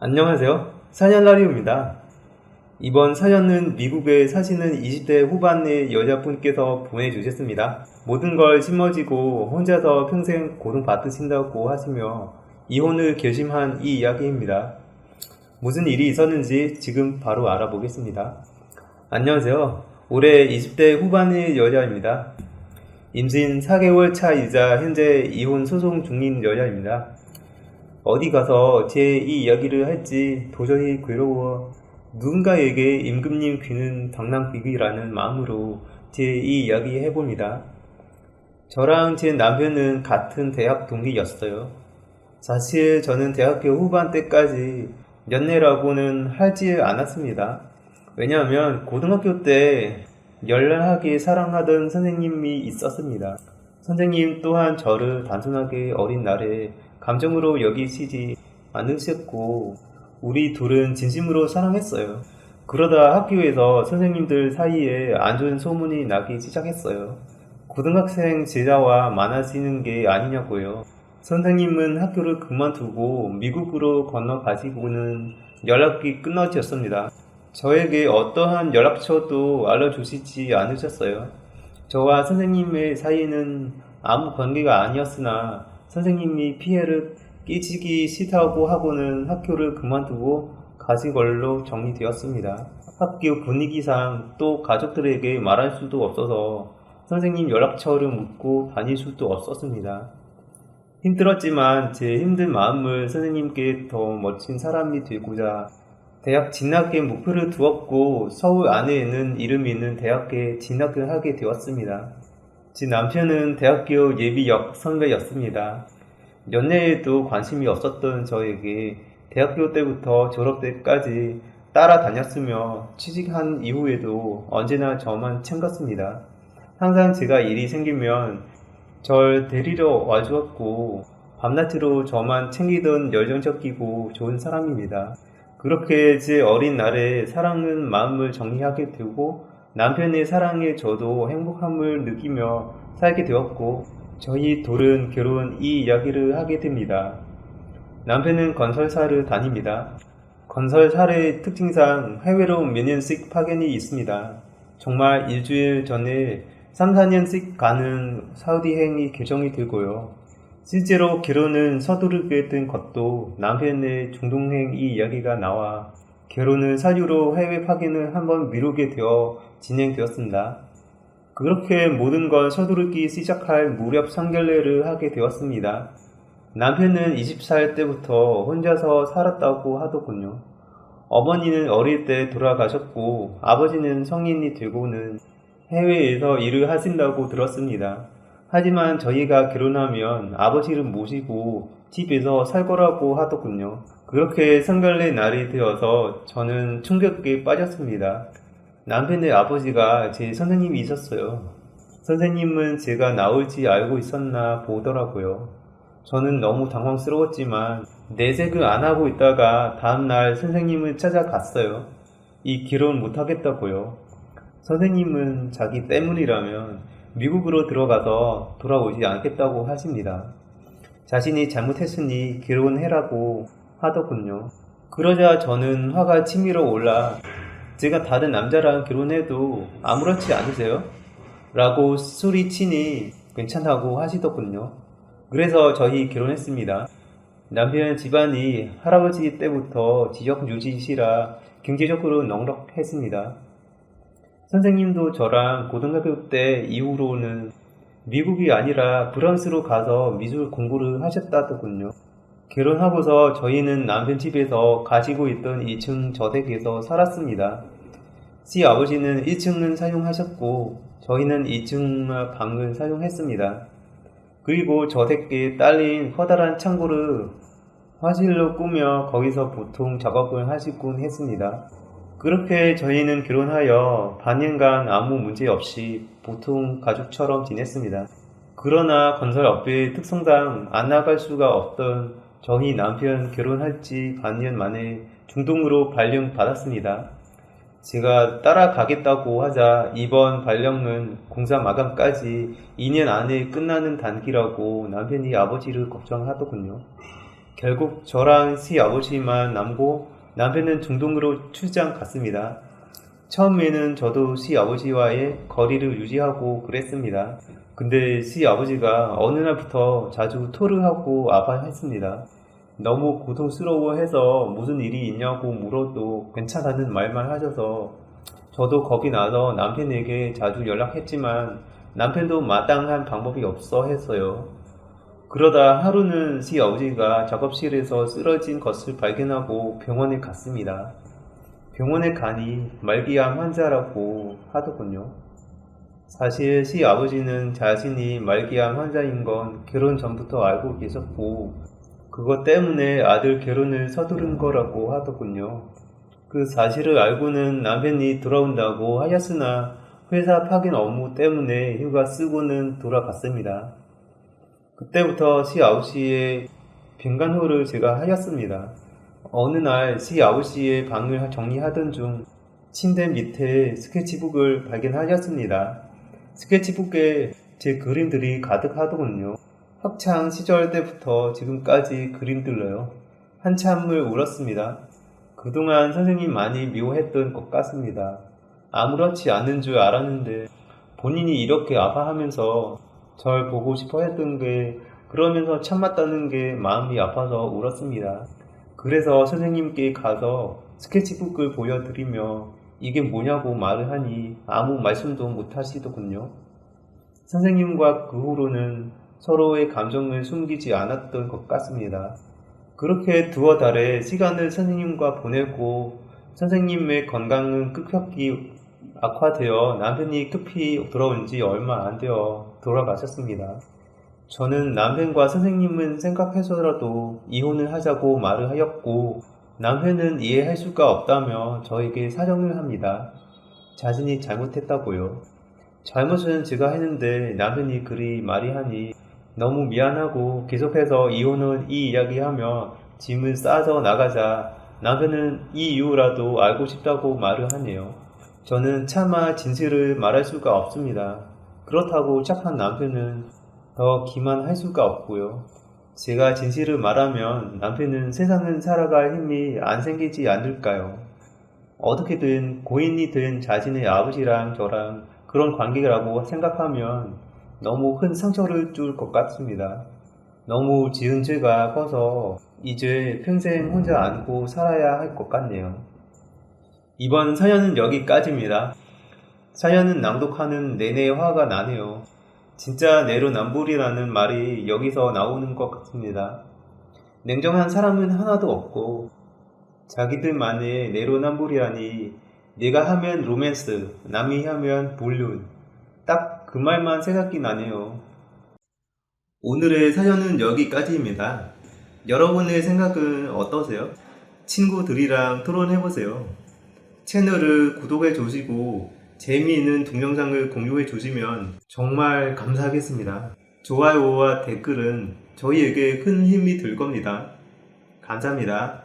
안녕하세요. 사년라리오입니다. 이번 사연은 미국에 사시는 20대 후반의 여자분께서 보내주셨습니다. 모든 걸 짊어지고 혼자서 평생 고통받으신다고 하시며 이혼을 결심한 이 이야기입니다. 무슨 일이 있었는지 지금 바로 알아보겠습니다. 안녕하세요. 올해 20대 후반의 여자입니다. 임신 4개월 차이자 현재 이혼 소송 중인 여자입니다. 어디 가서 제 이 이야기를 할지 도저히 괴로워 누군가에게 임금님 귀는 방랑비기라는 마음으로 제 이 이야기 해봅니다. 저랑 제 남편은 같은 대학 동기였어요. 사실 저는 대학교 후반 때까지 연애라고는 하지 않았습니다. 왜냐하면 고등학교 때 열렬하게 사랑하던 선생님이 있었습니다. 선생님 또한 저를 단순하게 어린 날에 감정으로 여기시지 않으셨고 우리 둘은 진심으로 사랑했어요. 그러다 학교에서 선생님들 사이에 안 좋은 소문이 나기 시작했어요. 고등학생 제자와 많아지는 게 아니냐고요. 선생님은 학교를 그만두고 미국으로 건너가시고는 연락이 끊어졌습니다. 저에게 어떠한 연락처도 알려주시지 않으셨어요. 저와 선생님의 사이는 아무 관계가 아니었으나 선생님이 피해를 끼치기 싫다고 하고는 학교를 그만두고 가신 걸로 정리되었습니다. 학교 분위기상 또 가족들에게 말할 수도 없어서 선생님 연락처를 묻고 다닐 수도 없었습니다. 힘들었지만 제 힘든 마음을 선생님께 더 멋진 사람이 되고자 대학 진학에 목표를 두었고 서울 안에 이름이 있는 대학에 진학을 하게 되었습니다. 제 남편은 대학교 예비역 선배였습니다. 연애에도 관심이 없었던 저에게 대학교 때부터 졸업 때까지 따라다녔으며 취직한 이후에도 언제나 저만 챙겼습니다. 항상 제가 일이 생기면 절 데리러 와주었고 밤낮으로 저만 챙기던 열정적이고 좋은 사람입니다. 그렇게 제 어린 날에 사랑은 마음을 정리하게 되고 남편의 사랑에 저도 행복함을 느끼며 살게 되었고 저희 둘은 결혼 이 이야기를 하게 됩니다. 남편은 건설사를 다닙니다. 건설사의 특징상 해외로 몇 년씩 파견이 있습니다. 정말 일주일 전에 3, 4년씩 가는 사우디행이 결정이 되고요. 실제로 결혼은 서두르게 된 것도 남편의 중동행 이 이야기가 나와 결혼을 사유로 해외 파견을 한번 미루게 되어 진행되었습니다. 그렇게 모든 걸 서두르기 시작할 무렵 상견례를 하게 되었습니다. 남편은 20살 때부터 혼자서 살았다고 하더군요. 어머니는 어릴 때 돌아가셨고 아버지는 성인이 되고는 해외에서 일을 하신다고 들었습니다. 하지만 저희가 결혼하면 아버지를 모시고 집에서 살 거라고 하더군요. 그렇게 상견례 날이 되어서 저는 충격에 빠졌습니다. 남편의 아버지가 제 선생님이셨어요. 선생님은 제가 나올지 알고 있었나 보더라고요. 저는 너무 당황스러웠지만 내색을 안 하고 있다가 다음날 선생님을 찾아갔어요. 이 결혼 못하겠다고요. 선생님은 자기 때문이라면 미국으로 들어가서 돌아오지 않겠다고 하십니다. 자신이 잘못했으니 결혼해라고 하더군요. 그러자 저는 화가 치밀어 올라 제가 다른 남자랑 결혼해도 아무렇지 않으세요? 라고 소리치니 괜찮다고 하시더군요. 그래서 저희 결혼했습니다. 남편 집안이 할아버지 때부터 지역 유지시라 경제적으로 넉넉했습니다. 선생님도 저랑 고등학교 때 이후로는 미국이 아니라 프랑스로 가서 미술 공부를 하셨다더군요. 결혼하고서 저희는 남편 집에서 가지고 있던 2층 저택에서 살았습니다. 시아버지는 1층은 사용하셨고 저희는 2층 방을 사용했습니다. 그리고 저택에 딸린 커다란 창고를 화실로 꾸며 거기서 보통 작업을 하시곤 했습니다. 그렇게 저희는 결혼하여 반년간 아무 문제 없이 보통 가족처럼 지냈습니다. 그러나 건설업의 특성상 안 나갈 수가 없던 저희 남편 결혼할 지 반년 만에 중동으로 발령받았습니다. 제가 따라가겠다고 하자 이번 발령은 공사 마감까지 2년 안에 끝나는 단기라고 남편이 아버지를 걱정하더군요. 결국 저랑 시아버지만 남고 남편은 중동으로 출장 갔습니다. 처음에는 저도 시아버지와의 거리를 유지하고 그랬습니다. 근데 시아버지가 어느 날부터 자주 토를 하고 아파했습니다. 너무 고통스러워해서 무슨 일이 있냐고 물어도 괜찮다는 말만 하셔서 저도 겁이 나서 남편에게 자주 연락했지만 남편도 마땅한 방법이 없어 했어요. 그러다 하루는 시아버지가 작업실에서 쓰러진 것을 발견하고 병원에 갔습니다. 병원에 가니 말기암 환자라고 하더군요. 사실 시아버지는 자신이 말기암 환자인 건 결혼 전부터 알고 계셨고 그것 때문에 아들 결혼을 서두른 거라고 하더군요. 그 사실을 알고는 남편이 돌아온다고 하였으나 회사 파견 업무 때문에 휴가 쓰고는 돌아갔습니다. 그때부터 시아버지의 병간호를 제가 하였습니다. 어느 날 시아버지의 방을 정리하던 중 침대 밑에 스케치북을 발견하였습니다. 스케치북에 제 그림들이 가득하더군요. 학창 시절 때부터 지금까지 그림들로요. 한참을 울었습니다. 그동안 선생님 많이 미워했던 것 같습니다. 아무렇지 않은 줄 알았는데 본인이 이렇게 아파하면서 절 보고 싶어 했던 게 그러면서 참았다는 게 마음이 아파서 울었습니다. 그래서 선생님께 가서 스케치북을 보여드리며 이게 뭐냐고 말을 하니 아무 말씀도 못 하시더군요. 선생님과 그 후로는 서로의 감정을 숨기지 않았던 것 같습니다. 그렇게 두어 달의 시간을 선생님과 보내고 선생님의 건강은 급격히 악화되어 남편이 급히 돌아온 지 얼마 안 되어 돌아가셨습니다. 저는 남편과 선생님은 생각해서라도 이혼을 하자고 말을 하였고 남편은 이해할 수가 없다며 저에게 사정을 합니다. 자신이 잘못했다고요. 잘못은 제가 했는데 남편이 그리 말이 하니 너무 미안하고 계속해서 이혼은 이 이야기하며 짐을 싸서 나가자 남편은 이 이유라도 알고 싶다고 말을 하네요. 저는 차마 진실을 말할 수가 없습니다. 그렇다고 착한 남편은 더 기만할 수가 없고요. 제가 진실을 말하면 남편은 세상을 살아갈 힘이 안 생기지 않을까요? 어떻게든 고인이 된 자신의 아버지랑 저랑 그런 관계라고 생각하면 너무 큰 상처를 줄 것 같습니다. 너무 지은 죄가 커서 이제 평생 혼자 안고 살아야 할 것 같네요. 이번 사연은 여기까지입니다. 사연은 낭독하는 내내 화가 나네요. 진짜 내로남불이라는 말이 여기서 나오는 것 같습니다. 냉정한 사람은 하나도 없고 자기들만의 내로남불이라니 내가 하면 로맨스, 남이 하면 불륜 딱 그 말만 생각이 나네요. 오늘의 사연은 여기까지입니다. 여러분의 생각은 어떠세요? 친구들이랑 토론해보세요. 채널을 구독해 주시고 재미있는 동영상을 공유해 주시면 정말 감사하겠습니다. 좋아요와 댓글은 저희에게 큰 힘이 될 겁니다. 감사합니다.